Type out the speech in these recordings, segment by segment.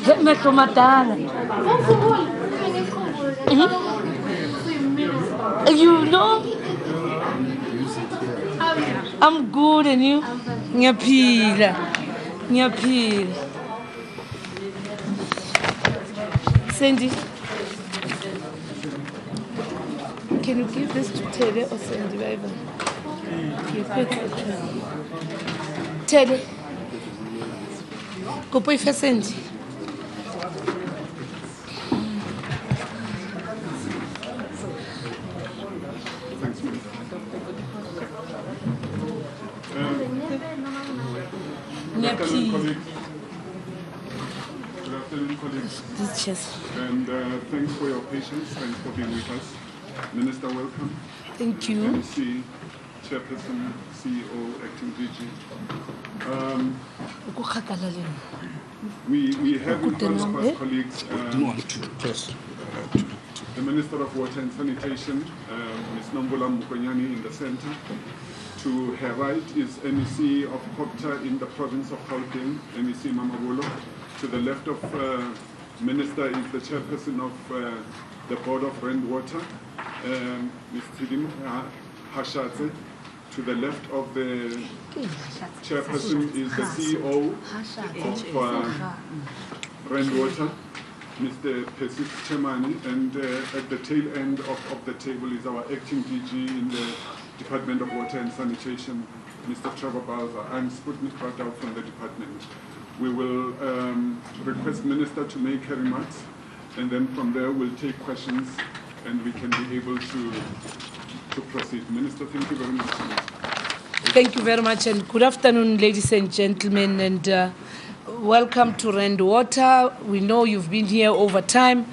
mehlo madala. You know, I'm good, and you? Ngiyaphila. Sandy, can you give this to Tede or Sandy? Tede, go pay for Sandy. Good afternoon, colleagues. And thanks for your patience. Thanks for being with us. Minister, welcome. Thank you. MC, Chairperson, CEO, Acting DG. We have in front of us, colleagues, the Minister of Water and Sanitation, Ms. Nomvula Mokonyane in the center. To her right is MEC of Kopta in the province of Gauteng, MEC Mamabolo. To the left of Minister is the chairperson of the Board of Rand Water, Ms. Tidim Hashatse. To the left of the chairperson is the CEO of Rand Water, Mr. Pesik Chemani, and at the tail end of the table is our acting DG in the Department of Water and Sanitation, Mr. Trevor Balza. I'm Sputnik Bratau from the department. We will request Minister to make her remarks, and then from there we'll take questions and we can be able to proceed. Minister, thank you very much. Thank you very much, and good afternoon, ladies and gentlemen, and welcome to Rand Water. We know you've been here over time.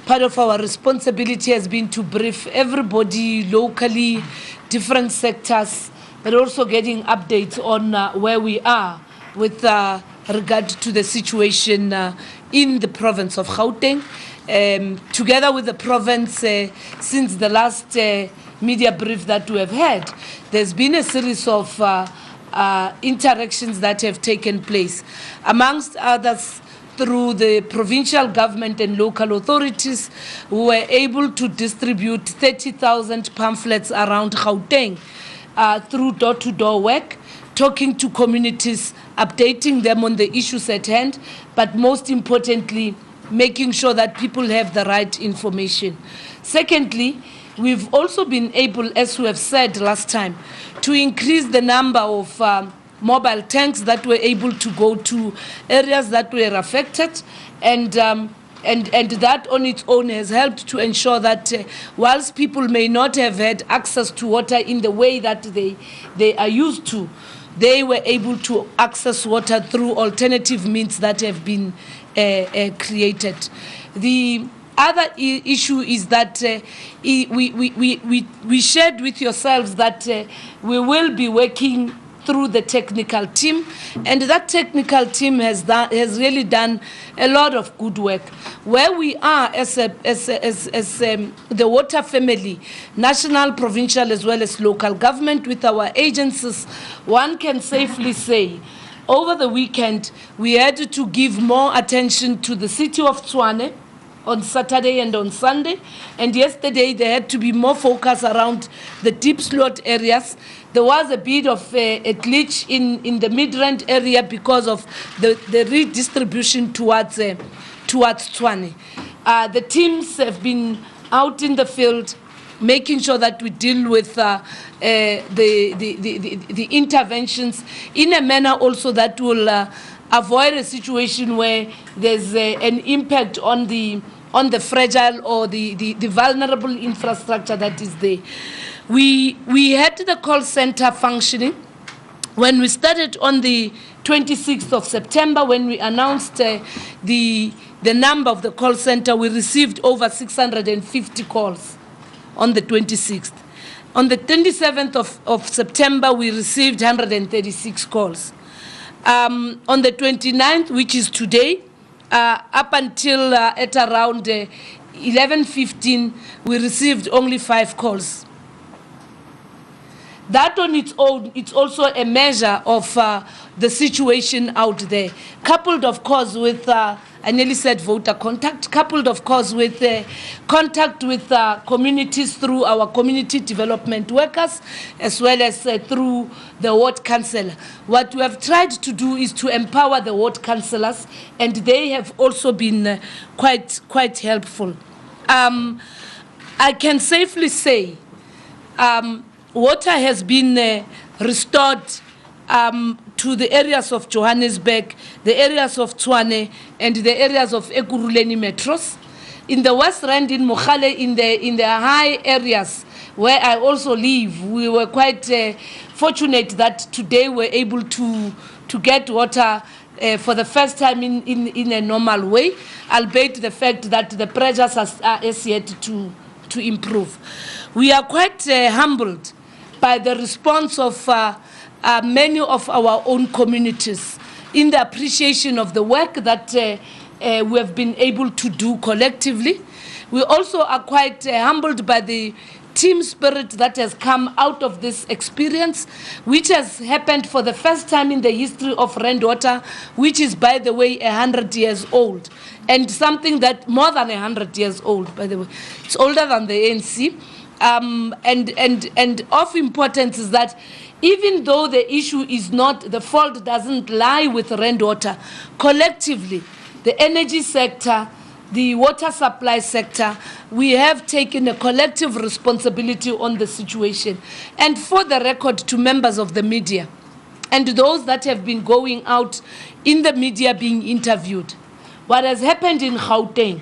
Part of our responsibility has been to brief everybody locally, different sectors, but also getting updates on where we are with regard to the situation in the province of Gauteng. Together with the province, since the last media brief that we have had, there's been a series of interactions that have taken place, amongst others through the provincial government and local authorities, who were able to distribute 30,000 pamphlets around Gauteng through door-to-door work, talking to communities, updating them on the issues at hand, but most importantly, making sure that people have the right information. Secondly, we've also been able, as we have said last time, to increase the number of mobile tanks that were able to go to areas that were affected, and that on its own has helped to ensure that whilst people may not have had access to water in the way that they are used to, they were able to access water through alternative means that have been created. The other issue is that we shared with yourselves that we will be working through the technical team, and that technical team has really done a lot of good work. Where we are as the water family, national, provincial, as well as local government, with our agencies, one can safely say, over the weekend, we had to give more attention to the city of Tshwane on Saturday and on Sunday, and yesterday there had to be more focus around the deep slot areas. There was a bit of a glitch in the Midrand area because of the redistribution towards Tshwane. The teams have been out in the field, making sure that we deal with the interventions in a manner also that will avoid a situation where there's an impact on the fragile or the vulnerable infrastructure that is there. We had the call center functioning. When we started on the 26th of September, when we announced the number of the call center, we received over 650 calls on the 26th. On the 27th of September, we received 136 calls. On the 29th, which is today, up until at around 11:15, we received only 5 calls. That on its own, it's also a measure of the situation out there, coupled, of course, with, I nearly said voter contact, coupled, of course, with contact with communities through our community development workers, as well as through the ward councillor. What we have tried to do is to empower the ward councillors, and they have also been quite helpful. I can safely say water has been restored to the areas of Johannesburg, the areas of Tshwane, and the areas of Ekurhuleni metros. In the West Rand, in Mogale, in the high areas where I also live, we were quite fortunate that today we're able to get water for the first time in a normal way, albeit the fact that the pressures are as yet to improve. We are quite humbled by the response of many of our own communities in the appreciation of the work that we have been able to do collectively. We also are quite humbled by the team spirit that has come out of this experience, which has happened for the first time in the history of Rand Water, which is, by the way, 100 years old, and something that more than 100 years old, by the way. It's older than the ANC. And of importance is that even though the issue is not, the fault doesn't lie with Rand Water, collectively, the energy sector, the water supply sector, we have taken a collective responsibility on the situation. And for the record, to members of the media and those that have been going out in the media being interviewed, what has happened in Gauteng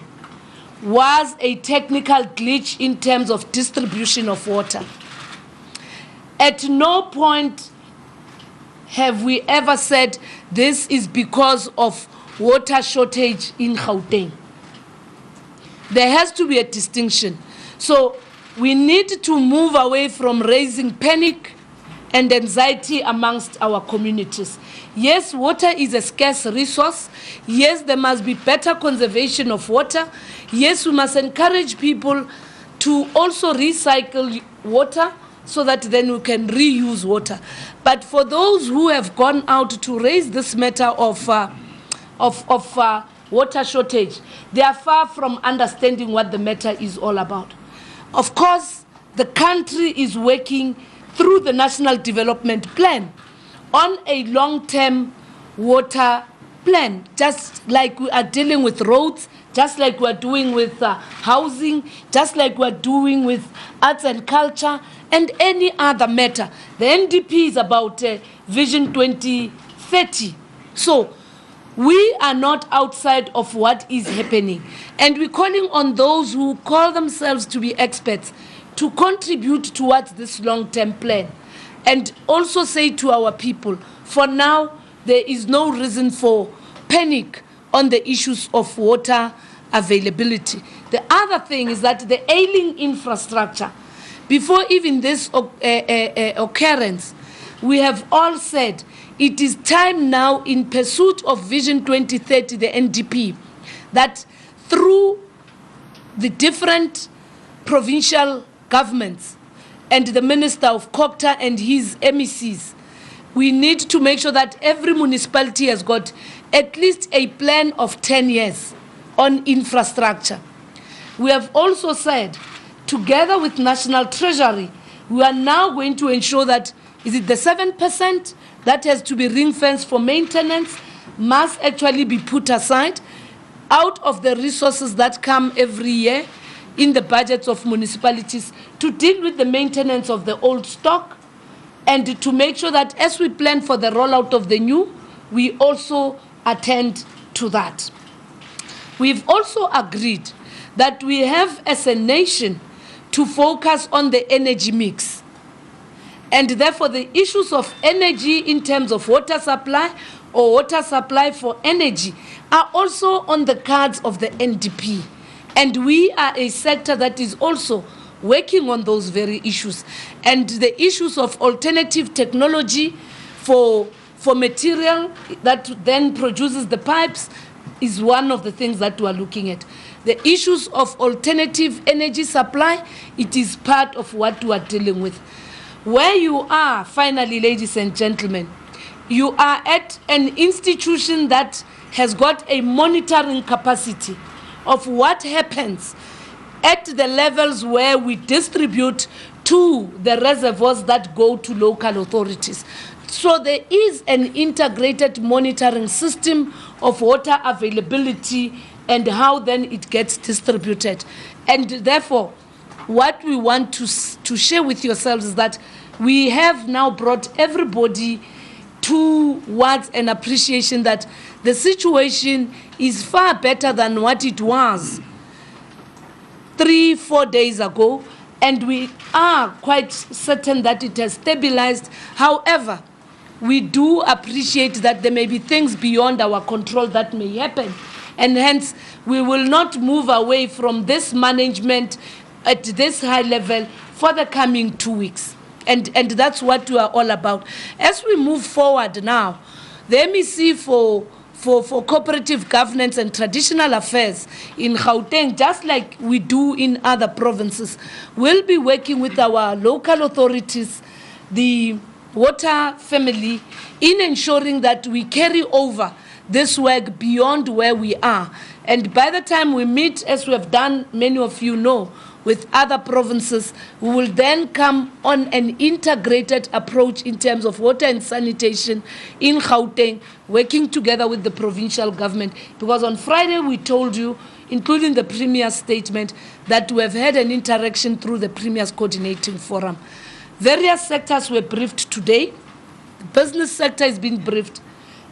was a technical glitch in terms of distribution of water. At no point have we ever said this is because of water shortage in Gauteng. There has to be a distinction. So we need to move away from raising panic and anxiety amongst our communities. Yes, water is a scarce resource. Yes, there must be better conservation of water. Yes, we must encourage people to also recycle water so that then we can reuse water. But for those who have gone out to raise this matter of water shortage, they are far from understanding what the matter is all about. Of course, the country is working through the National Development Plan on a long-term water plan, just like we are dealing with roads, just like we are doing with housing, just like we are doing with arts and culture, and any other matter. The NDP is about Vision 2030. So we are not outside of what is happening. And we're calling on those who call themselves to be experts to contribute towards this long-term plan. And also say to our people, for now, there is no reason for panic on the issues of water availability. The other thing is that the ailing infrastructure, before even this occurrence, we have all said it is time now, in pursuit of Vision 2030, the NDP, that through the different provincial governments and the Minister of COGTA and his MECs, we need to make sure that every municipality has got at least a plan of 10 years on infrastructure. We have also said, together with National Treasury, we are now going to ensure that, is it the 7% that has to be ring-fenced for maintenance, must actually be put aside out of the resources that come every year in the budgets of municipalities to deal with the maintenance of the old stock, and to make sure that as we plan for the rollout of the new, we also attend to that. We've also agreed that we have, as a nation, to focus on the energy mix. And therefore, the issues of energy in terms of water supply or water supply for energy are also on the cards of the NDP. And we are a sector that is also working on those very issues. And the issues of alternative technology for material that then produces the pipes is one of the things that we are looking at. The issues of alternative energy supply, it is part of what we are dealing with. Where you are, finally, ladies and gentlemen, you are at an institution that has got a monitoring capacity of what happens at the levels where we distribute to the reservoirs that go to local authorities. So there is an integrated monitoring system of water availability and how then it gets distributed. And therefore, what we want to share with yourselves is that we have now brought everybody towards an appreciation that the situation is far better than what it was 3-4 days ago, and we are quite certain that it has stabilized. However, we do appreciate that there may be things beyond our control that may happen, and hence we will not move away from this management at this high level for the coming 2 weeks. And that's what we are all about. As we move forward now, the MEC for Cooperative Governance and Traditional Affairs in Gauteng, just like we do in other provinces, will be working with our local authorities, the water family, in ensuring that we carry over this work beyond where we are. And by the time we meet, as we have done, many of you know, with other provinces, we will then come on an integrated approach in terms of water and sanitation in Gauteng, working together with the provincial government. Because on Friday we told you, including the Premier's statement, that we have had an interaction through the Premier's Coordinating Forum. Various sectors were briefed today. The business sector has been briefed.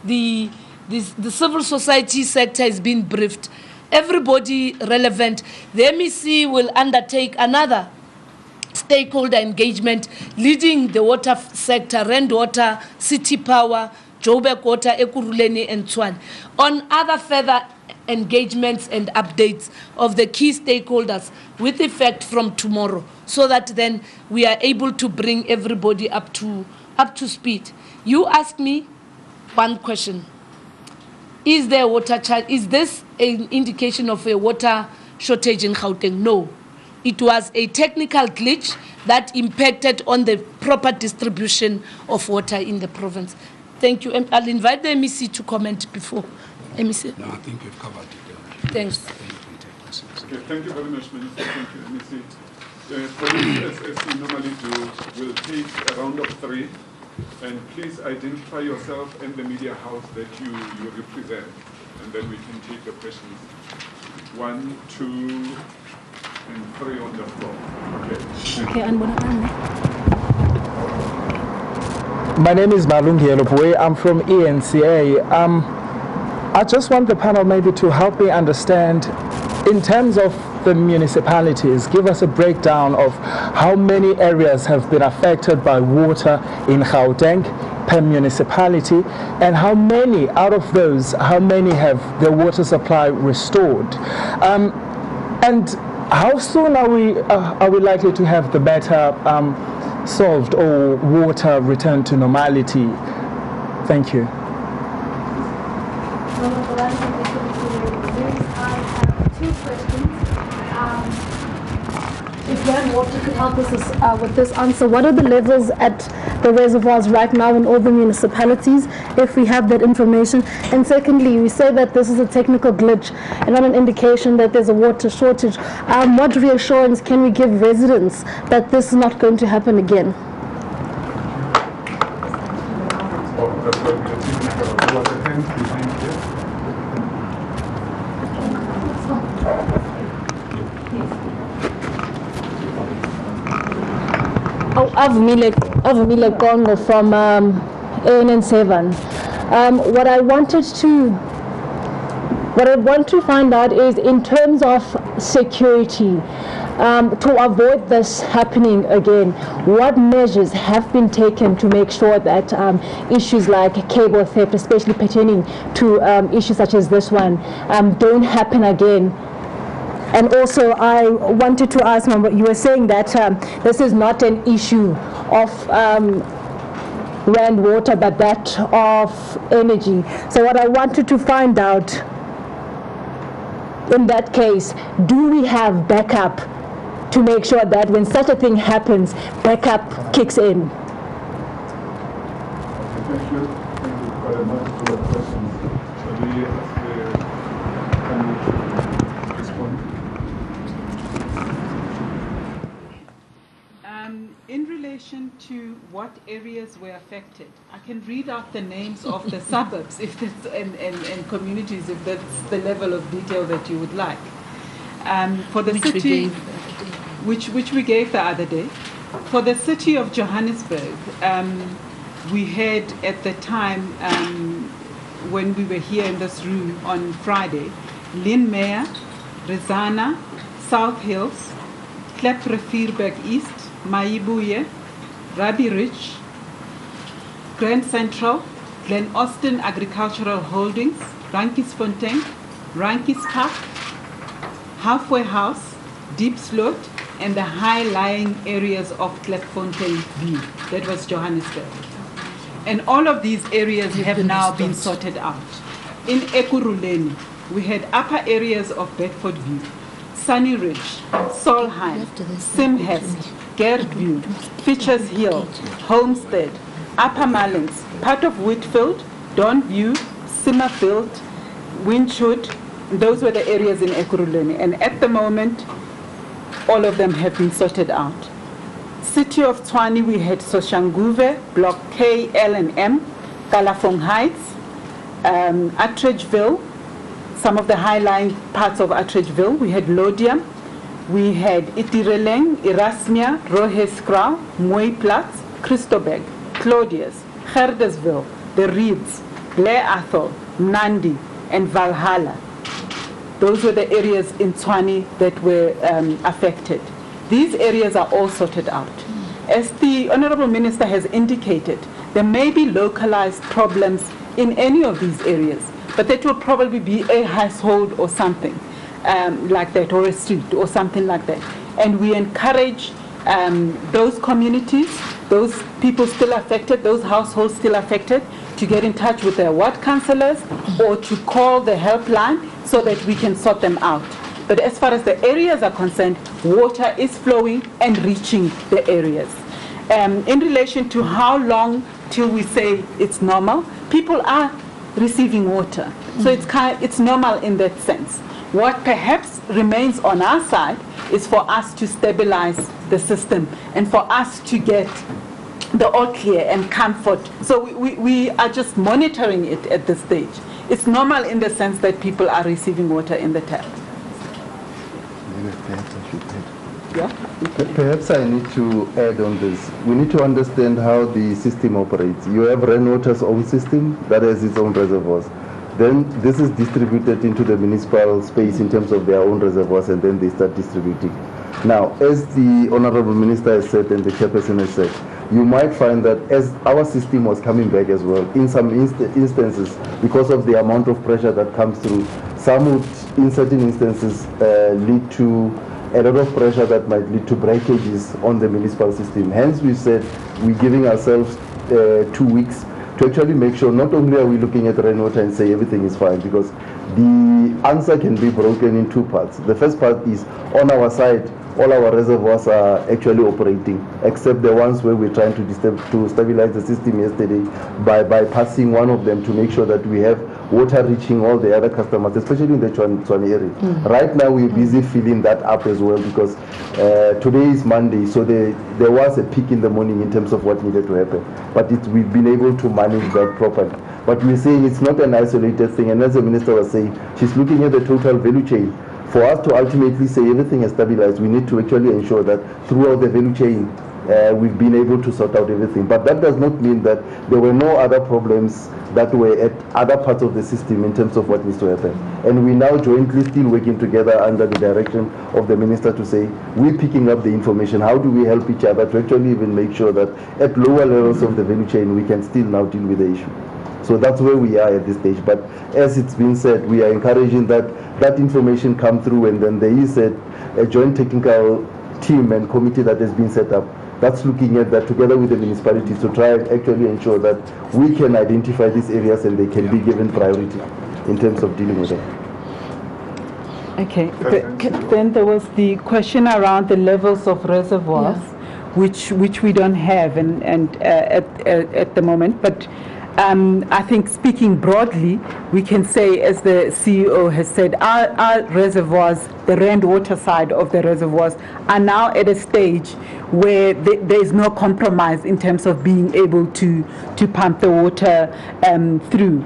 The civil society sector has been briefed. Everybody relevant. The MEC will undertake another stakeholder engagement leading the water sector, Rand Water, City Power, Joburg Water, Ekurhuleni, and Tshwane, on other further engagements and updates of the key stakeholders with effect from tomorrow, so that then we are able to bring everybody up to speed. You asked me one question. Is there water charge? Is this an indication of a water shortage in Gauteng? No. It was a technical glitch that impacted on the proper distribution of water in the province. Thank you. I'll invite the MEC to comment before. MEC. No, I think you've covered it. Thanks. Okay, thank you very much, Minister. Thank you, MEC. Colleagues, as we normally do, we'll take a round of 3. And please identify yourself and the media house that you represent, and then we can take the questions. 1, 2, and 3 on the floor. Okay. My name is Malungi Elopwe. I'm from ENCA. I just want the panel maybe to help me understand, in terms of the municipalities, give us a breakdown of how many areas have been affected by water in Gauteng per municipality, and how many out of those, how many have their water supply restored, and how soon are we likely to have the matter solved or water returned to normality? Thank you. If Rand Water could help us with this answer, what are the levels at the reservoirs right now in all the municipalities, if we have that information? And secondly, we say that this is a technical glitch and not an indication that there's a water shortage. What reassurance can we give residents that this is not going to happen again? Avumile Kongo from ANN7. What I want to find out is, in terms of security, to avoid this happening again, what measures have been taken to make sure that issues like cable theft, especially pertaining to issues such as this one, don't happen again? And also, I wanted to ask, you were saying that this is not an issue of Rand Water, but that of energy. So what I wanted to find out, in that case, do we have backup to make sure that when such a thing happens, backup kicks in? Thank you. relation to what areas were affected, I can read out the names of the suburbs if that's, and communities if that's the level of detail that you would like. For the city, which we gave the other day, for the city of Johannesburg, we had at the time when we were here in this room on Friday, Lynn Meyer, Rizana, South Hills, Klep Rivierberg East, Maibuye, Rabi Ridge, Grand Central, Glen Austin Agricultural Holdings, Rankiesfontein, Rankies Park, Halfway House, Deep Sloot, and the high-lying areas of Klepfontein View. That was Johannesburg. And all of these areas have now been sorted out. In Ekurhuleni, we had upper areas of Bedford View, Sunny Ridge, Solheim, Simhurst, Gerd View, Fisher's Hill, Homestead, Upper Mullins, part of Whitfield, Donview, Simmerfield, Winchwood. Those were the areas in Ekurhuleni. And at the moment, all of them have been sorted out. City of Tshwane, we had Soshanguve, Block K, L and M, Kalafong Heights, Attridgeville, some of the high-lying parts of Attridgeville. We had Lodium, we had Itireleng, Erasmia, Roheskraal, Mooiplatz, Christoberg, Claudius, Gerdersville, The Reeds, Blair Athol, Nandi, and Valhalla. Those were the areas in Tshwane that were affected. These areas are all sorted out. As the Honorable Minister has indicated, there may be localized problems in any of these areas, but that will probably be a household or something like that, or a street or something like that. And we encourage those communities, those people still affected, those households still affected, to get in touch with their ward councillors or to call the helpline so that we can sort them out. But as far as the areas are concerned, water is flowing and reaching the areas. In relation to how long till we say it's normal, people are receiving water. So it's normal in that sense. What perhaps remains on our side is for us to stabilize the system and for us to get the all clear and comfort. So we are just monitoring it at this stage. It's normal in the sense that people are receiving water in the tap. Perhaps I should add. Yeah? Perhaps I need to add on this. We need to understand how the system operates. You have rainwater's own system that has its own reservoirs. Then this is distributed into the municipal space in terms of their own reservoirs, and then they start distributing. Now, as the Honorable Minister has said and the Chairperson has said, you might find that as our system was coming back as well, in some instances, because of the amount of pressure that comes through, some would, in certain instances, lead to a lot of pressure that might lead to breakages on the municipal system. Hence, we said we're giving ourselves 2 weeks to actually make sure not only are we looking at rainwater and say everything is fine, because the answer can be broken in two parts. The first part is on our side, all our reservoirs are actually operating, except the ones where we're trying to stabilize the system yesterday by bypassing one of them to make sure that we have water reaching all the other customers, especially in the Tshwane area. Right now we're busy filling that up as well, because today is Monday, so there was a peak in the morning in terms of what needed to happen. But we've been able to manage that properly. But we're saying it's not an isolated thing, and as the Minister was saying, she's looking at the total value chain. For us to ultimately say everything is stabilized, we need to actually ensure that throughout the value chain, we've been able to sort out everything. But that does not mean that there were no other problems that were at other parts of the system in terms of what needs to happen. And we now jointly still working together under the direction of the Minister to say, we're picking up the information. How do we help each other to actually even make sure that at lower levels of the value chain, we can still now deal with the issue. So that's where we are at this stage. But as it's been said, we are encouraging that information come through, and then there is a joint technical team and committee that has been set up that's looking at that together with the municipalities to try and actually ensure that we can identify these areas and they can be given priority in terms of dealing with them. Okay, then there was the question around the levels of reservoirs, which we don't have and at the moment, but I think speaking broadly, we can say, as the CEO has said, our reservoirs, the Rand water side of the reservoirs, are now at a stage where there is no compromise in terms of being able to pump the water through.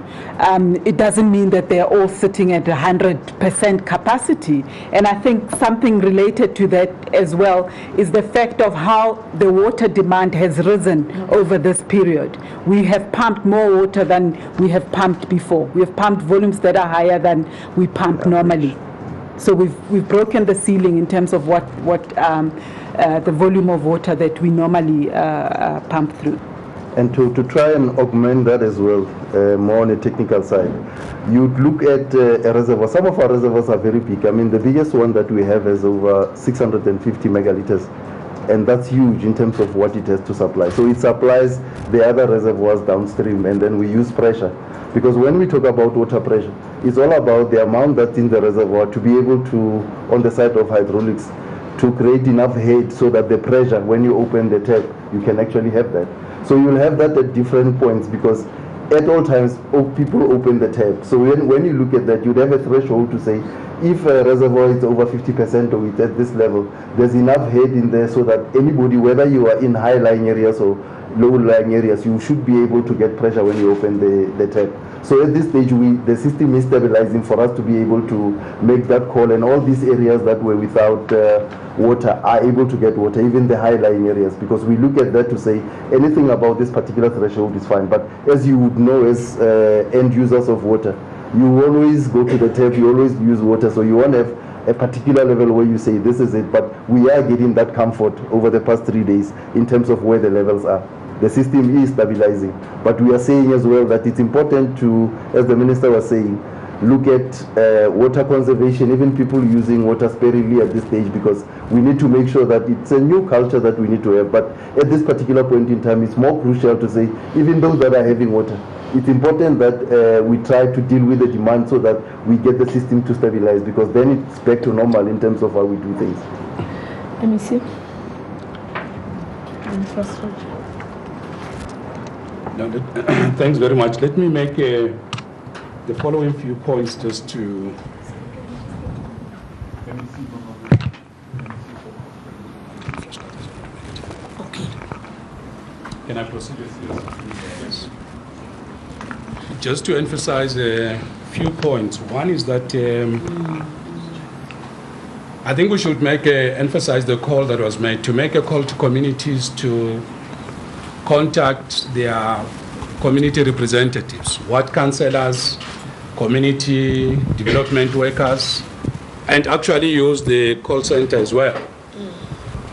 It doesn't mean that they're all sitting at 100% capacity. And I think something related to that as well is the fact of how the water demand has risen over this period. We have pumped more water than we have pumped before. We have pumped volumes that are higher than we pump normally. So we've broken the ceiling in terms of what the volume of water that we normally pump through. And to try and augment that as well, more on the technical side, you'd look at a reservoir. Some of our reservoirs are very big. I mean, the biggest one that we have is over 650 megaliters. And that's huge in terms of what it has to supply. So it supplies the other reservoirs downstream, and then we use pressure. Because when we talk about water pressure, it's all about the amount that's in the reservoir to be able to, on the side of hydraulics, to create enough head so that the pressure, when you open the tap, you can actually have that. So you'll have that at different points, because at all times, people open the tap. So when you look at that, you'd have a threshold to say, if a reservoir is over 50% or it's at this level, there's enough head in there so that anybody, whether you are in high-lying areas or low-lying areas, you should be able to get pressure when you open the tap. So at this stage, the system is stabilizing for us to be able to make that call, and all these areas that were without water are able to get water, even the high-lying areas, because we look at that to say anything about this particular threshold is fine. But as you would know, as end users of water, you always go to the tap, you always use water, so you won't have a particular level where you say this is it. But we are getting that comfort over the past 3 days in terms of where the levels are. The system is stabilizing, but we are saying as well that it's important to, as the minister was saying, look at water conservation, even people using water sparingly at this stage, because we need to make sure that it's a new culture that we need to have. But at this particular point in time, it's more crucial to say, even those that are having water, it's important that we try to deal with the demand so that we get the system to stabilize, because then it's back to normal in terms of how we do things. Let me see. Infrastructure. No, thanks very much. Let me make the following few points just to... Okay. Can I proceed? Yes. Just to emphasize a few points. One is that I think we should emphasize the call that was made, to make a call to communities to contact their community representatives, ward councillors, community development workers, and actually use the call center as well,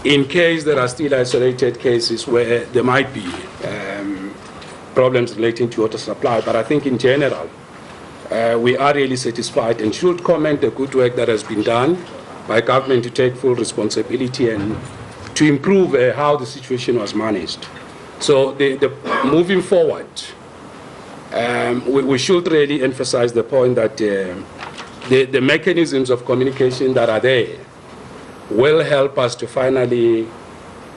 in case there are still isolated cases where there might be problems relating to water supply. But I think in general, we are really satisfied and should commend the good work that has been done by government to take full responsibility and to improve how the situation was managed. So moving forward, we should really emphasize the point that the mechanisms of communication that are there will help us to finally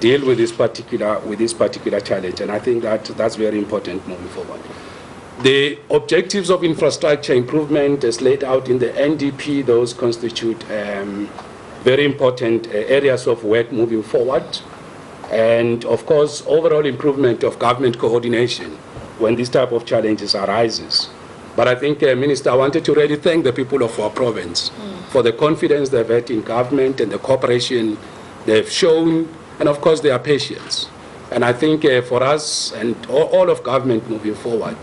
deal with this particular challenge, and I think that's very important moving forward. The objectives of infrastructure improvement as laid out in the NDP, those constitute very important areas of work moving forward. And of course, overall improvement of government coordination when this type of challenges arises. But I think, Minister, I wanted to really thank the people of our province for the confidence they've had in government and the cooperation they've shown, and of course their patience. And I think for us and all of government moving forward,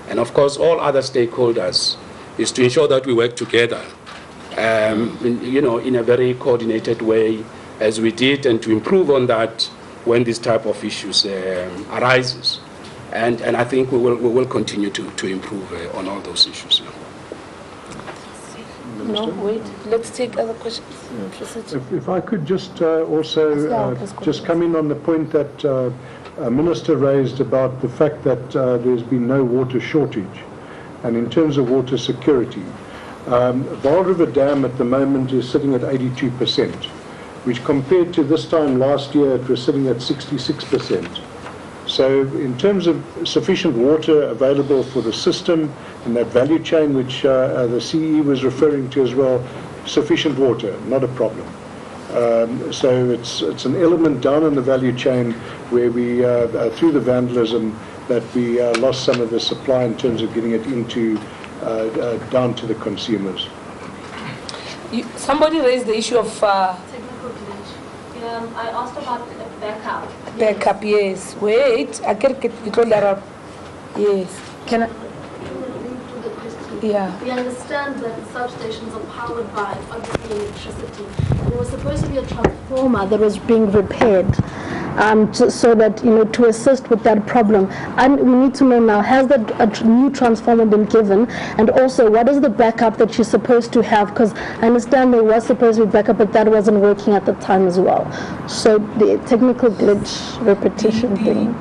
and of course all other stakeholders, is to ensure that we work together, in a very coordinated way, as we did, and to improve on that when this type of issues arises. And I think we will continue to improve on all those issues. No, wait, let's take other questions. If I could just also just come in on the point that Minister raised about the fact that there's been no water shortage, and in terms of water security, Vaal River Dam at the moment is sitting at 82%, which compared to this time last year it was sitting at 66%. So in terms of sufficient water available for the system and that value chain which the CE was referring to as well, sufficient water, not a problem. So it's an element down in the value chain where we, through the vandalism, that we lost some of the supply in terms of getting it into down to the consumers. Somebody raised the issue of technical glitch. I asked about backup. Backup, yes. Wait, I can't get it. Yes. Can I? Yeah. We understand that substations are powered by obviously electricity. And there was supposed to be a transformer that was being repaired, so that to assist with that problem. And we need to know now: has a new transformer been given? And also, what is the backup that you're supposed to have? Because I understand there was supposed to be backup, but that wasn't working at the time as well. So the technical glitch repetition thing.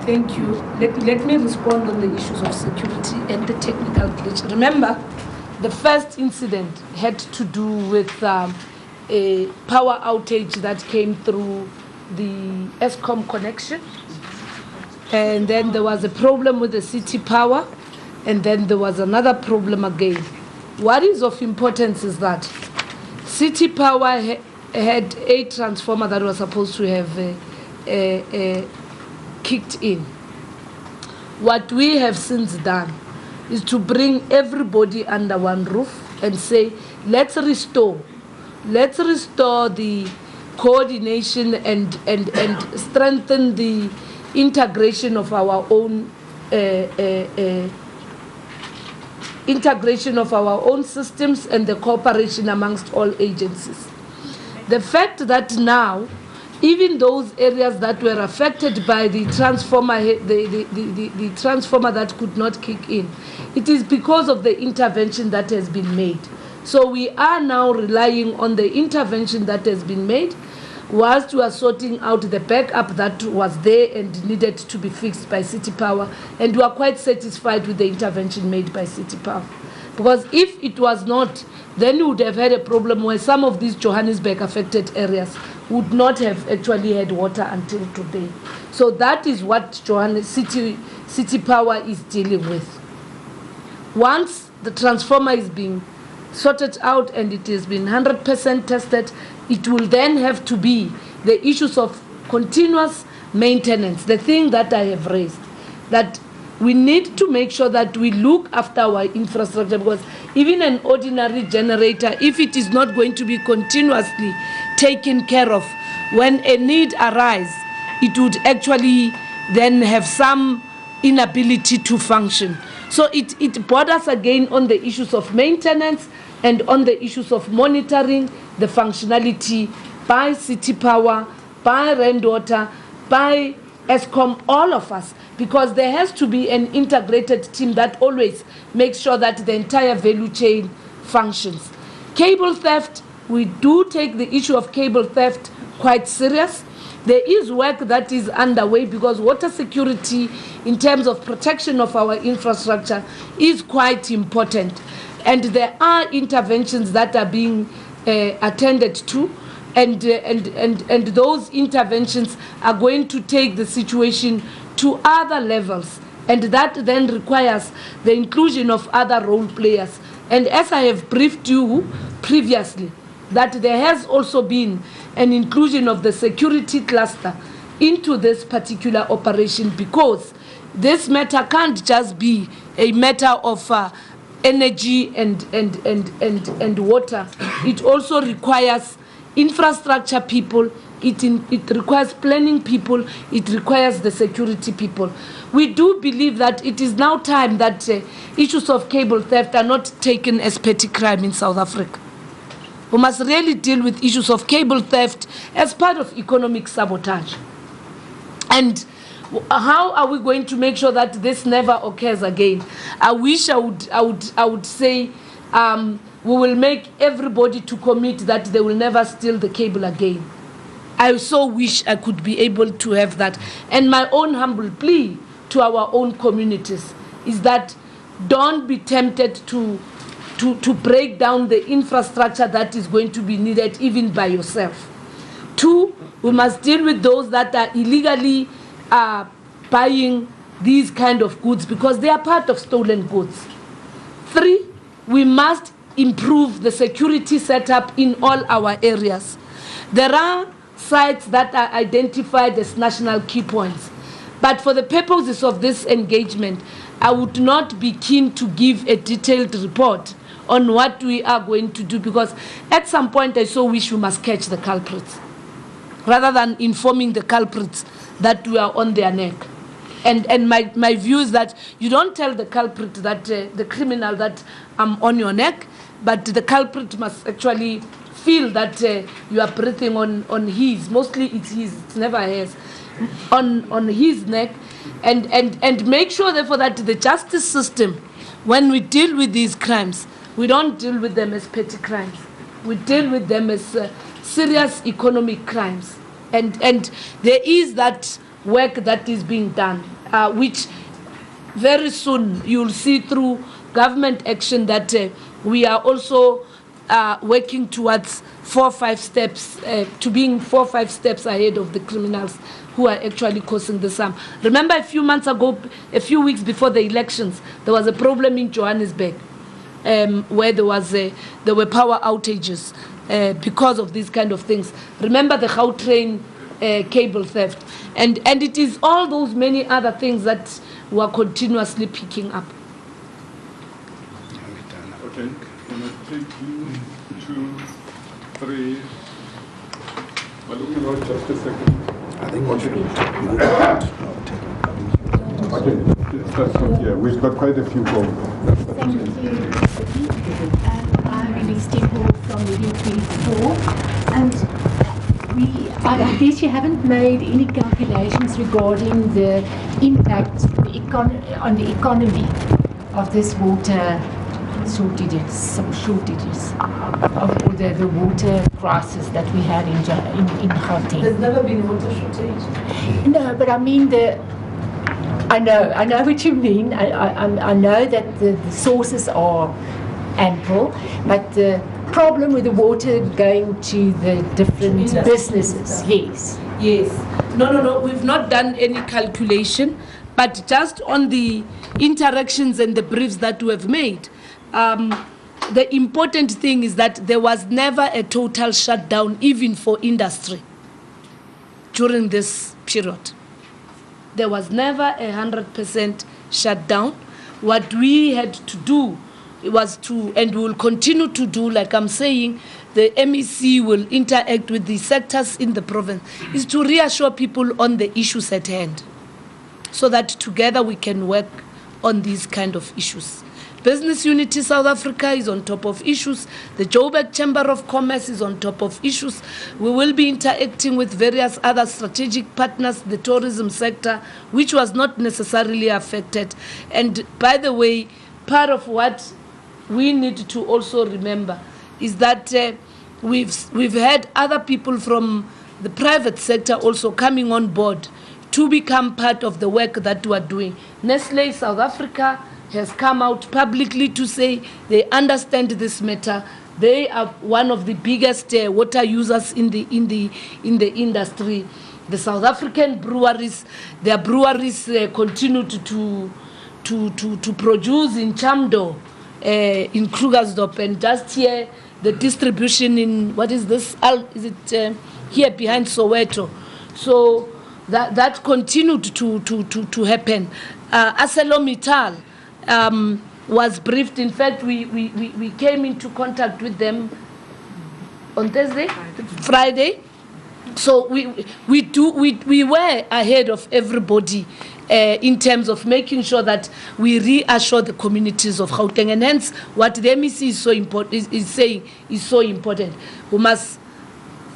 Thank you. Let me respond on the issues of security and the technical glitch. Remember, the first incident had to do with a power outage that came through the Eskom connection. And then there was a problem with the city power. And then there was another problem again. What is of importance is that city power had a transformer that was supposed to have kicked in. What we have since done is to bring everybody under one roof and say, let's restore the coordination and strengthen the integration of our own systems and the cooperation amongst all agencies. The fact that now even those areas that were affected by the transformer, the transformer that could not kick in, it is because of the intervention that has been made. So we are now relying on the intervention that has been made, whilst we are sorting out the backup that was there and needed to be fixed by City Power, and we are quite satisfied with the intervention made by City Power. Because if it was not, then we would have had a problem where some of these Johannesburg affected areas would not have actually had water until today. So that is what City Power is dealing with. Once the transformer is being sorted out and it has been 100% tested, it will then have to be the issues of continuous maintenance, the thing that I have raised, that we need to make sure that we look after our infrastructure, because even an ordinary generator, if it is not going to be continuously taken care of, when a need arises, it would actually then have some inability to function. So it borders again on the issues of maintenance and on the issues of monitoring the functionality by City Power, by Rainwater, by Eskom, all of us, because there has to be an integrated team that always makes sure that the entire value chain functions. Cable theft, we do take the issue of cable theft quite serious. There is work that is underway because water security in terms of protection of our infrastructure is quite important. And there are interventions that are being attended to, and those interventions are going to take the situation to other levels, and that then requires the inclusion of other role players. And as I have briefed you previously, that there has also been an inclusion of the security cluster into this particular operation, because this matter can't just be a matter of energy and water. It also requires infrastructure people, it requires planning people, it requires the security people. We do believe that it is now time that issues of cable theft are not taken as petty crime in South Africa. We must really deal with issues of cable theft as part of economic sabotage. And how are we going to make sure that this never occurs again? I wish I would say we will make everybody to commit that they will never steal the cable again. I so wish I could be able to have that. And my own humble plea to our own communities is that don't be tempted to break down the infrastructure that is going to be needed even by yourself. Two, we must deal with those that are illegally buying these kind of goods because they are part of stolen goods. 3, we must improve the security setup in all our areas. There are sites that are identified as national key points, but for the purposes of this engagement, I would not be keen to give a detailed report on what we are going to do, because at some point I so wish we must catch the culprits, rather than informing the culprits that we are on their neck. And my view is that you don't tell the culprit that, the criminal, that I'm on your neck, but the culprit must actually feel that you are breathing on his, mostly it's his, it's never hers, on his neck, and make sure therefore that the justice system, when we deal with these crimes, we don't deal with them as petty crimes. We deal with them as serious economic crimes. And there is that work that is being done, which very soon you'll see through government action that we are also working towards 4 or 5 steps, to being 4 or 5 steps ahead of the criminals who are actually causing this harm. Remember a few months ago, a few weeks before the elections, there was a problem in Johannesburg where there were power outages because of these kind of things. Remember the Gauteng cable theft. And it is all those many other things that we are continuously picking up. Okay, can I take you 2, 3? Well, looking about just a second. I think we should move Okay, that's not here. We've got quite a few going. Thank you. I'm Elise Temple from Radio 24. And I guess you haven't made any calculations regarding the impact on the economy of this water shortages of the water crisis that we had in Gauteng. There's never been water shortage. No, but I mean I know what you mean. I know that the sources are ample, but the problem with the water going to the different businesses, yes. No, we've not done any calculation, but just on the interactions and the briefs that we have made, the important thing is that there was never a total shutdown, even for industry, during this period. There was never 100% shutdown. What we had to do was to, and we will continue to do, like I'm saying, the MEC will interact with the sectors in the province, is to reassure people on the issues at hand, so that together we can work on these kind of issues. Business Unity South Africa is on top of issues. The Joburg Chamber of Commerce is on top of issues. We will be interacting with various other strategic partners, the tourism sector, which was not necessarily affected. And by the way, part of what we need to also remember is that we've had other people from the private sector also coming on board to become part of the work that we are doing. Nestle South Africa has come out publicly to say they understand this matter. They are one of the biggest water users in the industry. The South African breweries, their breweries continue to produce in Chamdo, in Krugersdorp, and just here the distribution in, what is this? Is it here behind Soweto? So that continued to happen. ArcelorMittal was briefed. In fact, we came into contact with them on Friday. So we were ahead of everybody in terms of making sure that we reassure the communities of Gauteng, and hence what the MEC is so important is saying is so important. We must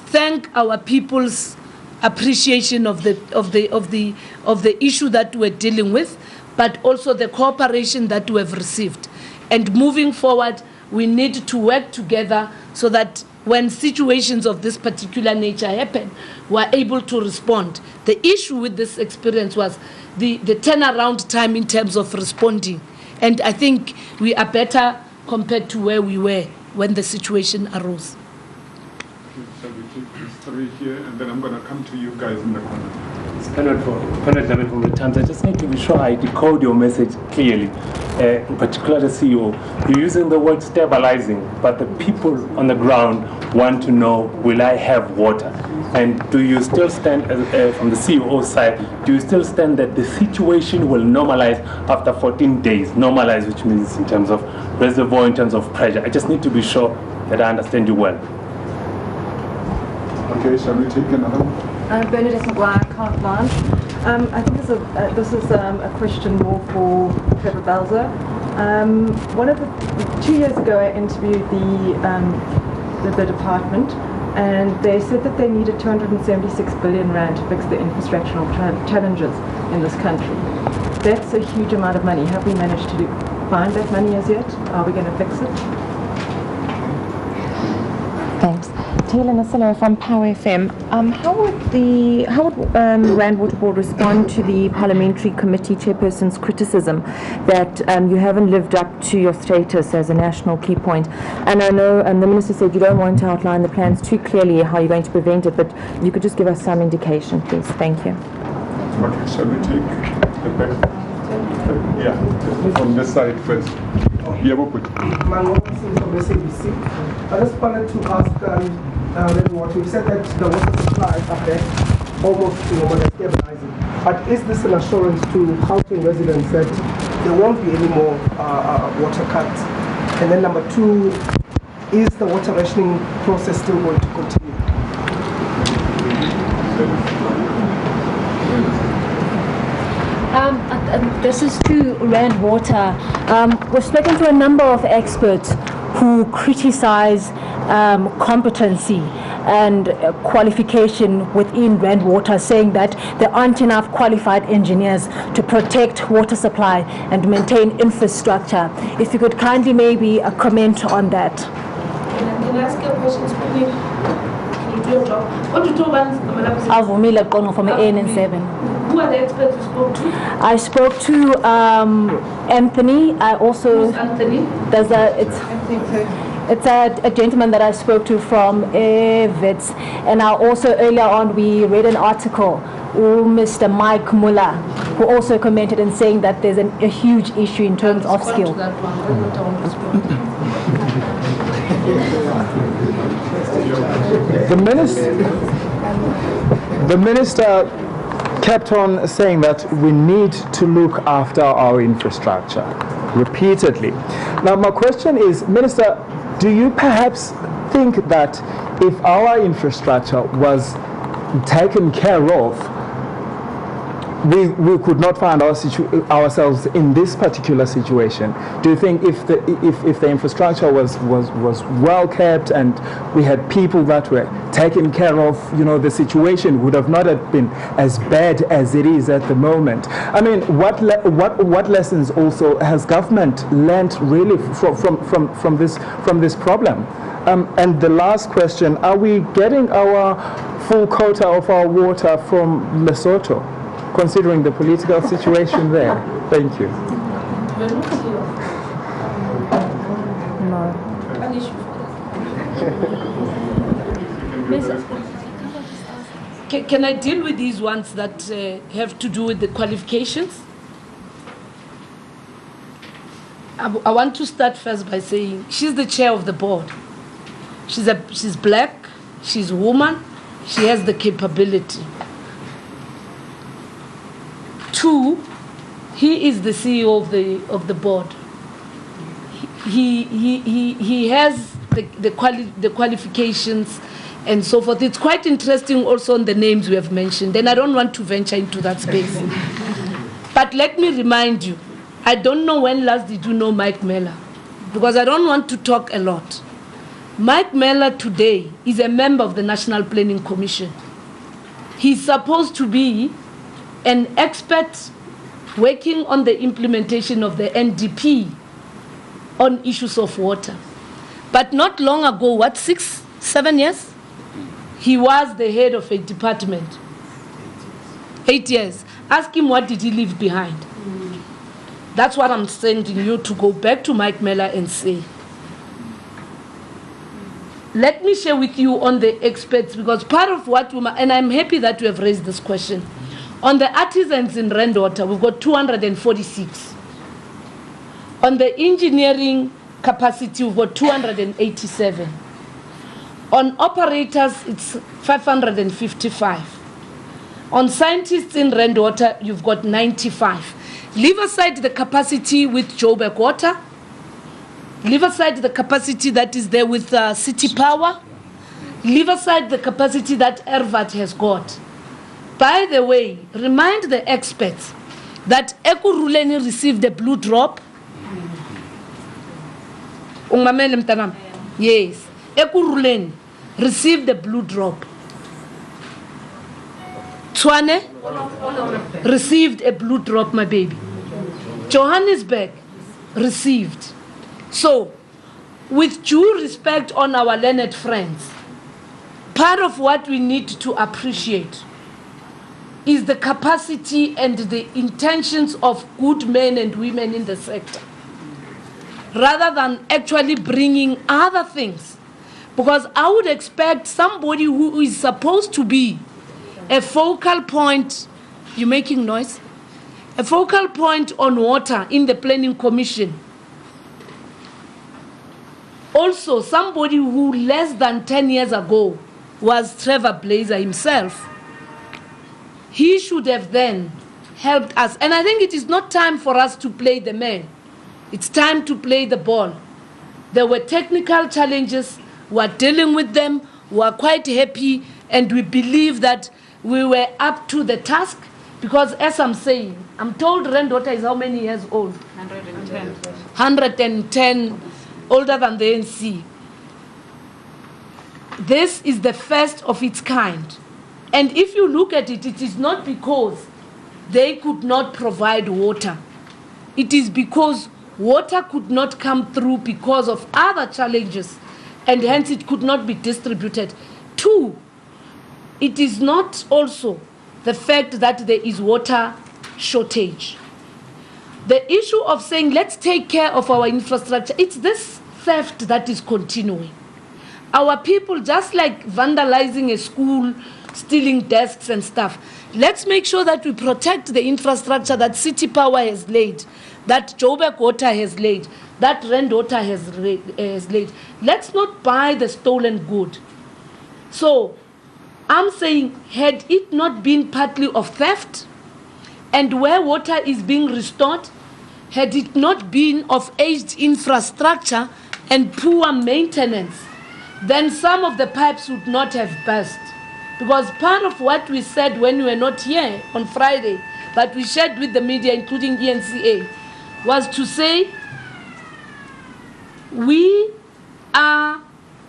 thank our people's appreciation of the issue that we're dealing with, but also the cooperation that we have received. And moving forward, we need to work together so that when situations of this particular nature happen, we're able to respond. The issue with this experience was the turnaround time in terms of responding. And I think we are better compared to where we were when the situation arose. Shall we take these 3 here, and then I'm going to come to you guys in the corner. Panel from the Times. I just need to be sure I decode your message clearly. In particular, the CEO, you're using the word stabilizing, but the people on the ground want to know, will I have water? And do you still stand, from the CEO side, do you still stand that the situation will normalize after 14 days? Normalize, which means in terms of reservoir, in terms of pressure. I just need to be sure that I understand you well. Okay, shall we take another one? Bernadette McGuire, Carte Blanche. I think this is a question more for Trevor Belzer. 2 years ago, I interviewed the department, and they said that they needed 276 billion rand to fix the infrastructural challenges in this country. That's a huge amount of money. Have we managed to find that money as yet? Are we going to fix it? Thanks. Taylor Nasilo from Power FM. How would Rand Water Board respond to the Parliamentary Committee Chairperson's criticism that you haven't lived up to your status as a national key point? And I know the Minister said you don't want to outline the plans too clearly how you're going to prevent it, but you could just give us some indication, please. Thank you. Okay, shall we take the back? Yeah, from this side first. Yeah, we'll put. I just wanted to ask what you said that the water supplies are there almost more than stabilizing. But is this an assurance to Gauteng residents that there won't be any more water cuts? And then number two, is the water rationing process still going to continue? This is to Rand Water. We've spoken to a number of experts who criticize competency and qualification within Rand Water, saying that there aren't enough qualified engineers to protect water supply and maintain infrastructure. If you could kindly maybe comment on that. Can I ask you a question, please? What do you talk about? Avumile Kono from ANN7. Who are the experts you spoke to? I spoke to Anthony. I also. Who's Anthony? It's a gentleman that I spoke to from Wits, and also earlier on we read an article, Mr. Mike Muller, who also commented and saying that there's a huge issue in terms of skill. The minister kept on saying that we need to look after our infrastructure repeatedly. Now my question is, Minister, do you perhaps think that if our infrastructure was taken care of, we could not find ourselves in this particular situation? Do you think if the infrastructure was well kept and we had people that were taken care of, the situation would have not have been as bad as it is at the moment? I mean, what lessons also has government learnt really from this problem? And the last question: are we getting our full quota of our water from Lesotho, considering the political situation there? Thank you. Can I deal with these ones that have to do with the qualifications? I want to start first by saying she's the chair of the board. She's black, she's a woman, she has the capability. Two, he is the CEO of the board. He has the qualifications and so forth. It's quite interesting also on the names we have mentioned, and I don't want to venture into that space. But let me remind you, I don't know when last did you know Mike Mellor, because I don't want to talk a lot. Mike Mellor today is a member of the National Planning Commission. He's supposed to be an expert working on the implementation of the NDP on issues of water. But not long ago, 6, 7 years? He was the head of a department. 8 years. Ask him what did he leave behind. That's what I'm sending you to go back to Mike Mellor and say. Let me share with you on the experts, because part of what and I'm happy that we have raised this question. On the artisans in Randwater, we've got 246. On the engineering capacity, we've got 287. On operators, it's 555. On scientists in Randwater, you've got 95. Leave aside the capacity with Joburg Water. Leave aside the capacity that is there with City Power. Leave aside the capacity that Ervat has got. By the way, remind the experts that Ekurhuleni received a blue drop. Yes, Ekurhuleni received a blue drop. Tshwane received a blue drop, my baby. Johannesburg received. So, with due respect on our learned friends, part of what we need to appreciate is the capacity and the intentions of good men and women in the sector, rather than actually bringing other things. Because I would expect somebody who is supposed to be a focal point, you're making noise, a focal point on water in the Planning Commission. Also, somebody who less than 10 years ago was Trevor Blazer himself. He should have then helped us. And I think it is not time for us to play the man. It's time to play the ball. There were technical challenges. We're dealing with them. We're quite happy. And we believe that we were up to the task. Because as I'm saying, I'm told Randwater is how many years old? 110. 110, older than the ANC. This is the first of its kind. And if you look at it, it is not because they could not provide water. It is because water could not come through because of other challenges, and hence it could not be distributed. Two, it is not also the fact that there is water shortage. The issue of saying, let's take care of our infrastructure, it's this theft that is continuing. Our people, just like vandalizing a school, stealing desks and stuff, let's make sure that we protect the infrastructure that City Power has laid, that Joburg Water has laid, that Randwater has laid. Let's not buy the stolen good. So I'm saying, had it not been partly of theft, and where water is being restored, had it not been of aged infrastructure and poor maintenance, then some of the pipes would not have burst. Because part of what we said when we were not here on Friday, but we shared with the media, including ENCA, was to say we are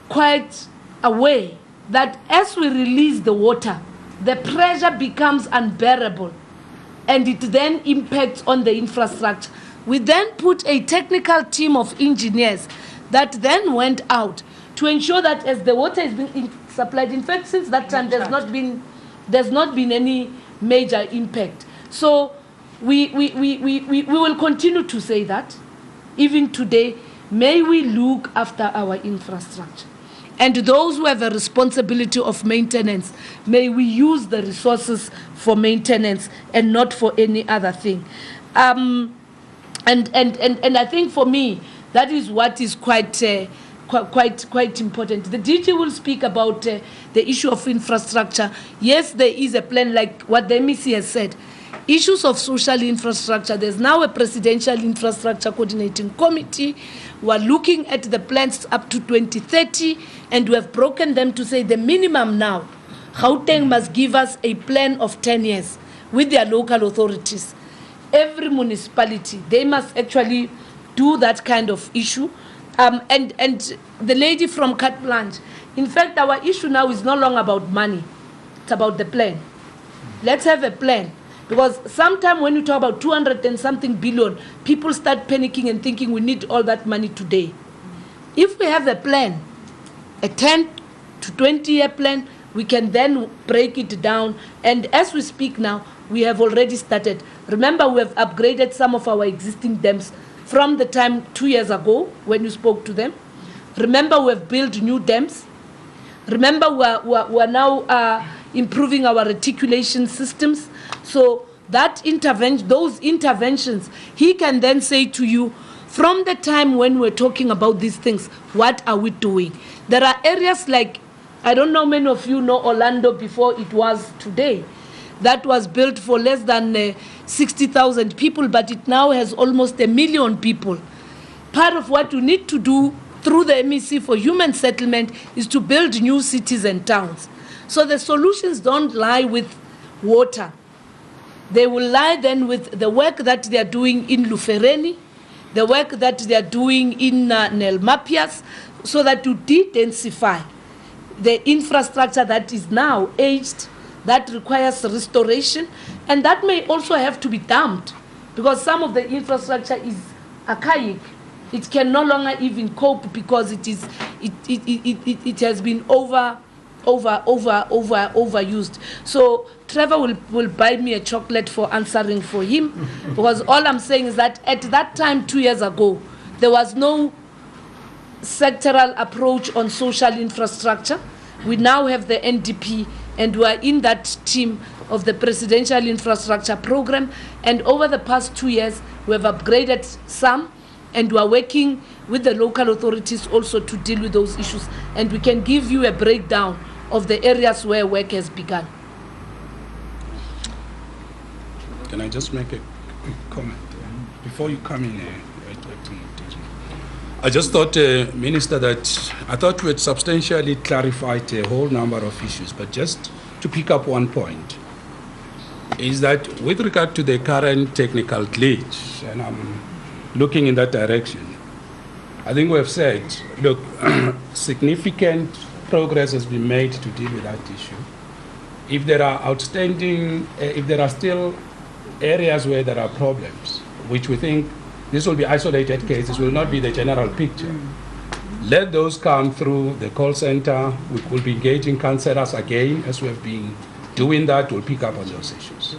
quite aware that as we release the water, the pressure becomes unbearable and it then impacts on the infrastructure. We then put a technical team of engineers that then went out to ensure that as the water is being supplied, in fact, since that time, there's not been any major impact. So we will continue to say that. Even today, may we look after our infrastructure. And those who have a responsibility of maintenance, may we use the resources for maintenance and not for any other thing. And I think for me, that is what is quite important. The DG will speak about the issue of infrastructure. Yes, there is a plan, like what the MEC has said. Issues of social infrastructure, there's now a presidential infrastructure coordinating committee. We're looking at the plans up to 2030, and we have broken them to say the minimum now, Gauteng must give us a plan of 10 years with their local authorities. Every municipality, they must actually do that kind of issue. And the lady from Carte Blanche, in fact, our issue now is no longer about money. It's about the plan. Let's have a plan. Because sometimes when you talk about 200 and something billion, people start panicking and thinking we need all that money today. If we have a plan, a 10 to 20-year plan, we can then break it down. And as we speak now, we have already started. Remember, we have upgraded some of our existing dams from the time 2 years ago when you spoke to them. Remember, we have built new dams. Remember, we're now improving our reticulation systems. So that those interventions, he can then say to you, from the time when we're talking about these things, what are we doing? There are areas like, I don't know, many of you know Orlando before it was today. That was built for less than 60,000 people, but it now has almost 1 million people. Part of what we need to do through the MEC for human settlement is to build new cities and towns. So the solutions don't lie with water. They will lie then with the work that they are doing in Lufereni, the work that they are doing in Nelmapias, so that to de-densify the infrastructure that is now aged, that requires restoration, and that may also have to be damped, because some of the infrastructure is archaic. It can no longer even cope because it has been overused. So Trevor will buy me a chocolate for answering for him, because all I'm saying is that at that time 2 years ago, there was no sectoral approach on social infrastructure. We now have the NDP, and we are in that team of the Presidential Infrastructure Program. And over the past 2 years, we have upgraded some, and we are working with the local authorities also to deal with those issues. And we can give you a breakdown of the areas where work has begun. Can I just make a quick comment before you come in? I just thought, Minister, that I thought we had substantially clarified a whole number of issues, but just to pick up one point, is that with regard to the current technical glitch, and I'm looking in that direction, I think we have said, look, significant progress has been made to deal with that issue. If there are outstanding, if there are still areas where there are problems, which we think this will be isolated cases, will not be the general picture. Let those come through the call center. We will be engaging councillors again, as we have been doing that. We'll pick up on those issues.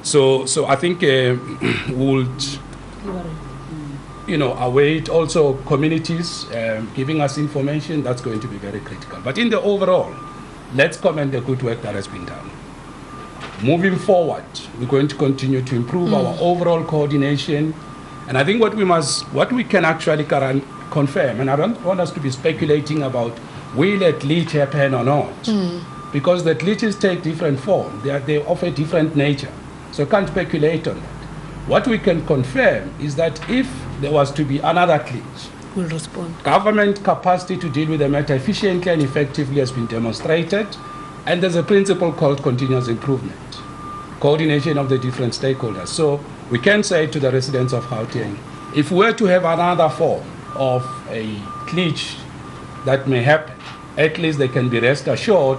So I think we would, await also communities giving us information. That's going to be very critical. But in the overall, let's commend the good work that has been done. Moving forward, we're going to continue to improve our overall coordination. And I think what we can actually confirm, and I don't want us to be speculating about will a glitch happen or not, because the glitches take different form. They offer different nature. So I can't speculate on that. What we can confirm is that if there was to be another glitch, we'll respond. Government capacity to deal with the matter efficiently and effectively has been demonstrated, and there's a principle called continuous improvement, coordination of the different stakeholders. So we can say to the residents of Gauteng, if we were to have another form of a glitch that may happen, at least they can be rest assured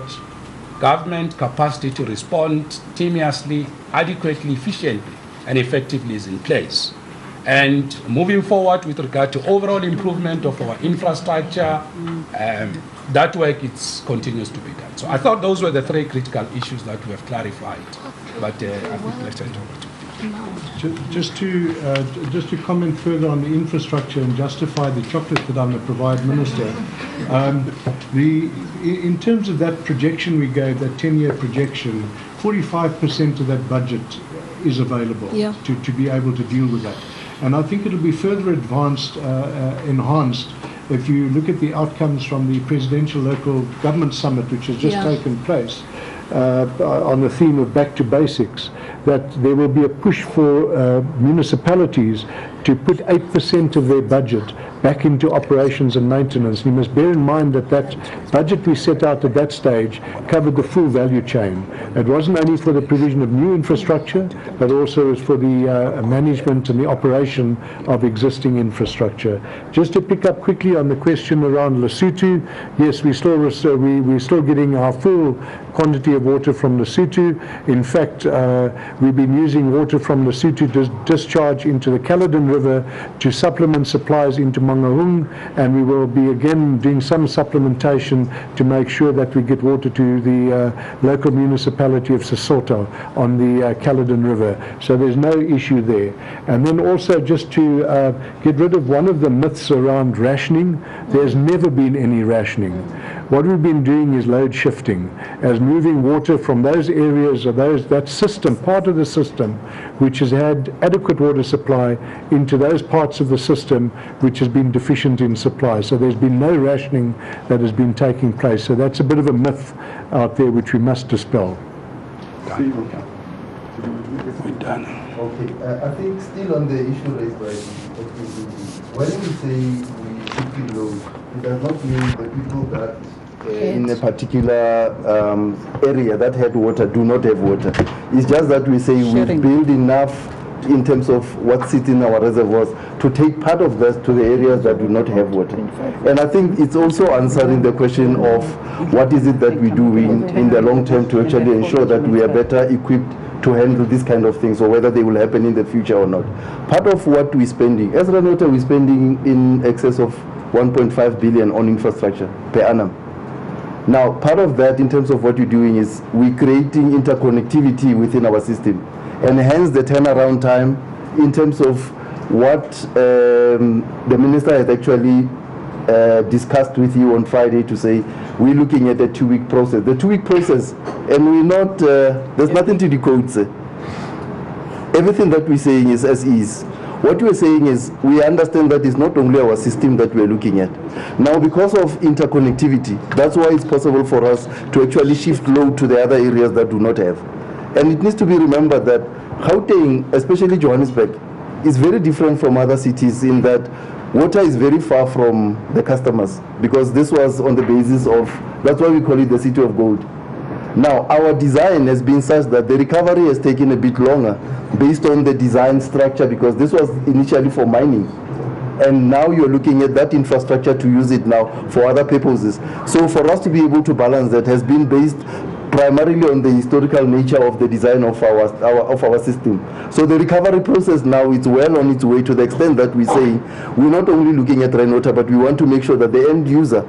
government capacity to respond tenuously, adequately, efficiently, and effectively is in place. And moving forward with regard to overall improvement of our infrastructure, that work continues to be done. So I thought those were the three critical issues that we have clarified. But I think let's turn it over to Just to comment further on the infrastructure and justify the chocolate that I'm going to provide, Minister, in terms of that projection we gave, that 10-year projection, 45% of that budget is available to be able to deal with that. And I think it'll be further enhanced if you look at the outcomes from the Presidential Local Government Summit, which has just taken place, on the theme of back to basics, that there will be a push for municipalities to put 8% of their budget back into operations and maintenance. You must bear in mind that that budget we set out at that stage covered the full value chain. It wasn't only for the provision of new infrastructure, but also is for the management and the operation of existing infrastructure. Just to pick up quickly on the question around Lesotho, yes, we're still getting our full quantity of water from Lesotho. In fact, we've been using water from Lesotho to discharge into the Caledon River to supplement supplies into Mangaung, and we will be again doing some supplementation to make sure that we get water to the local municipality of Sesotho on the Caledon River. So there's no issue there. And then also just to get rid of one of the myths around rationing, there's never been any rationing. what we've been doing is load shifting, as moving water from those areas or that system, part of the system, which has had adequate water supply, into those parts of the system which has been deficient in supply. So there's been no rationing that has been taking place. So that's a bit of a myth out there which we must dispel. We're done. Okay, I think still on the issue raised by when we say we shifting load, it does not mean the people that in a particular area that had water do not have water. It's just that we say we've built enough in terms of what sits in our reservoirs to take part of that to the areas that do not have water. And I think it's also answering the question of what is it that we do in the long term to actually ensure that we are better equipped to handle these kind of things, or whether they will happen in the future or not. Part of what we're spending, as Renota, we're spending in excess of 1.5 billion on infrastructure per annum. Now, part of that in terms of what you're doing is we're creating interconnectivity within our system, and hence the turnaround time in terms of what the minister had actually discussed with you on Friday to say we're looking at a 2-week process. The 2-week process, and we're not, there's nothing to decode, sir. Everything that we're saying is as is. What we're saying is we understand that it's not only our system that we're looking at. Now, because of interconnectivity, that's why it's possible for us to actually shift load to the other areas that do not have. And it needs to be remembered that Gauteng, especially Johannesburg, is very different from other cities in that water is very far from the customers, because this was on the basis of, that's why we call it the city of gold. Now, our design has been such that the recovery has taken a bit longer based on the design structure, because this was initially for mining. And now you're looking at that infrastructure to use it now for other purposes. So for us to be able to balance that has been based primarily on the historical nature of the design of our system. So the recovery process now is well on its way, to the extent that we say we're not only looking at rainwater, but we want to make sure that the end user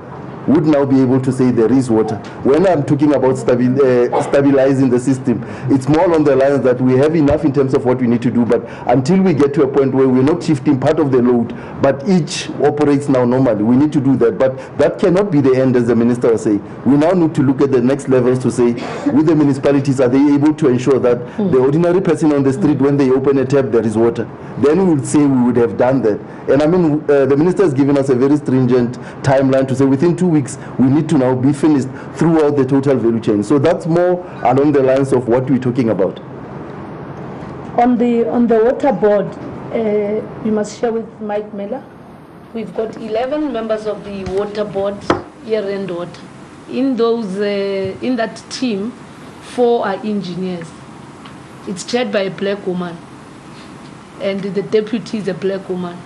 would now be able to say there is water. When I'm talking about stabilizing the system, it's more on the lines that we have enough in terms of what we need to do, but until we get to a point where we're not shifting part of the load, but each operates now normally, we need to do that. But that cannot be the end, as the minister was saying. We now need to look at the next levels to say, with the municipalities, are they able to ensure that the ordinary person on the street, when they open a tap, there is water? Then we would say we would have done that. And I mean, the minister has given us a very stringent timeline to say within 2 weeks, we need to now be finished throughout the total value chain. So that's more along the lines of what we're talking about. On the water board, we must share with Mike Miller. We've got 11 members of the water board, year-end water. In that team, 4 are engineers. It's chaired by a black woman, and the deputy is a black woman.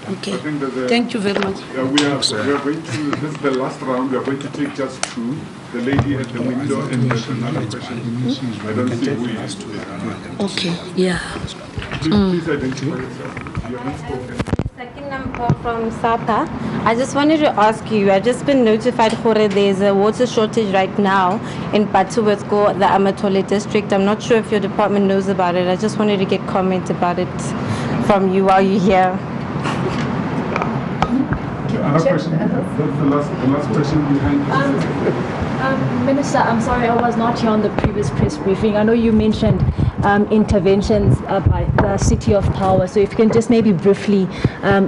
Okay. Thank you very much. We are going to, this is the last round, we are going to take just 2. The lady at the window, and there's another question. I don't see who is. Okay, yeah. Please identify yourself. You haven't spoken. Second number from SAPA. I just wanted to ask you, I've just been notified that there's a water shortage right now in Patuwetsko, the Amatole district. I'm not sure if your department knows about it. I just wanted to get comment about it from you while you're here. Another question. That's the last question behind this. Minister, I'm sorry, I was not here on the previous press briefing. I know you mentioned interventions by the City of Power. So if you can just maybe briefly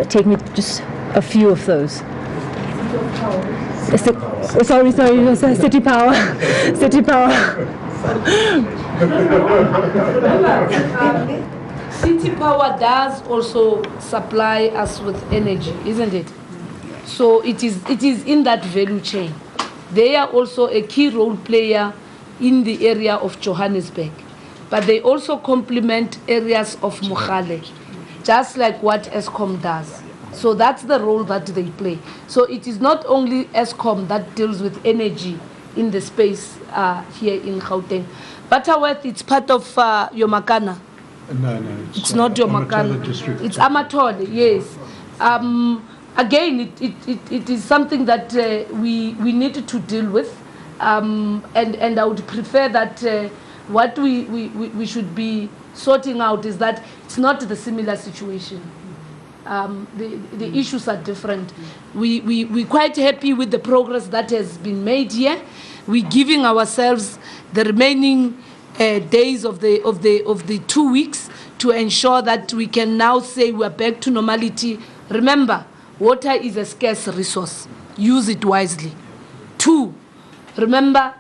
take me just a few of those. Sorry, City Power. City Power. City Power does also supply us with energy, isn't it? So it is in that value chain. They are also a key role player in the area of Johannesburg, but they also complement areas of Mogale, just like what Eskom does. So that's the role that they play. So it is not only Eskom that deals with energy in the space here in Gauteng. Butterworth, it's part of Yomakana. No, it's not Yomakana. It's Amatole, yes. Again, it is something that we need to deal with, and I would prefer that what we should be sorting out is that it's not the similar situation. the issues are different. We're quite happy with the progress that has been made here. We're giving ourselves the remaining days of the 2 weeks to ensure that we can now say we're back to normality. Remember, water is a scarce resource. Use it wisely. 2, remember,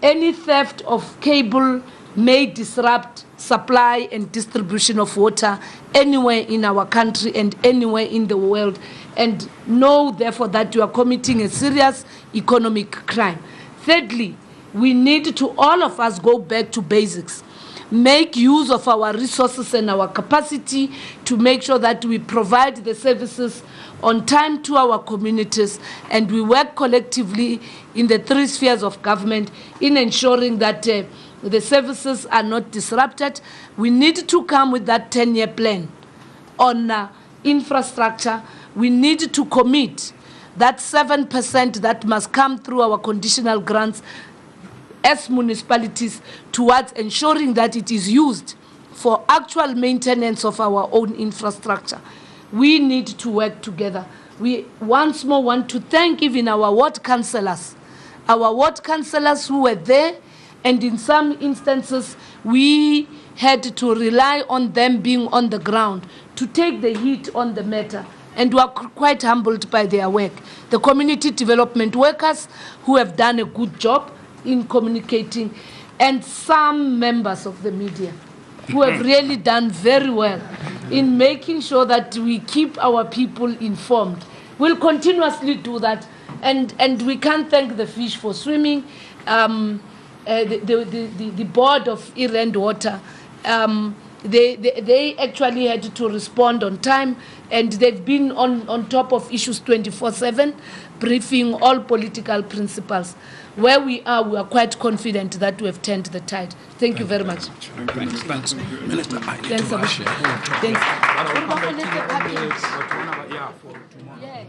any theft of cable may disrupt supply and distribution of water anywhere in our country and anywhere in the world. And know, therefore, that you are committing a serious economic crime. Thirdly, we need to, all of us, go back to basics. Make use of our resources and our capacity to make sure that we provide the services on time to our communities, and we work collectively in the 3 spheres of government in ensuring that the services are not disrupted. We need to come with that 10-year plan on infrastructure. We need to commit that 7% that must come through our conditional grants as municipalities towards ensuring that it is used for actual maintenance of our own infrastructure. We need to work together. We once more want to thank even our ward councillors who were there, and in some instances we had to rely on them being on the ground to take the heat on the matter, and we are quite humbled by their work. The community development workers who have done a good job in communicating, and some members of the media who have really done very well in making sure that we keep our people informed. We'll continuously do that, and we can't thank the fish for swimming. The board of Rand Water, they actually had to respond on time, and they've been on top of issues 24/7, briefing all political principals. Where we are quite confident that we have turned the tide. Thank you very much. Thanks. Minister, I need Thanks, to rush. Thanks. Yes.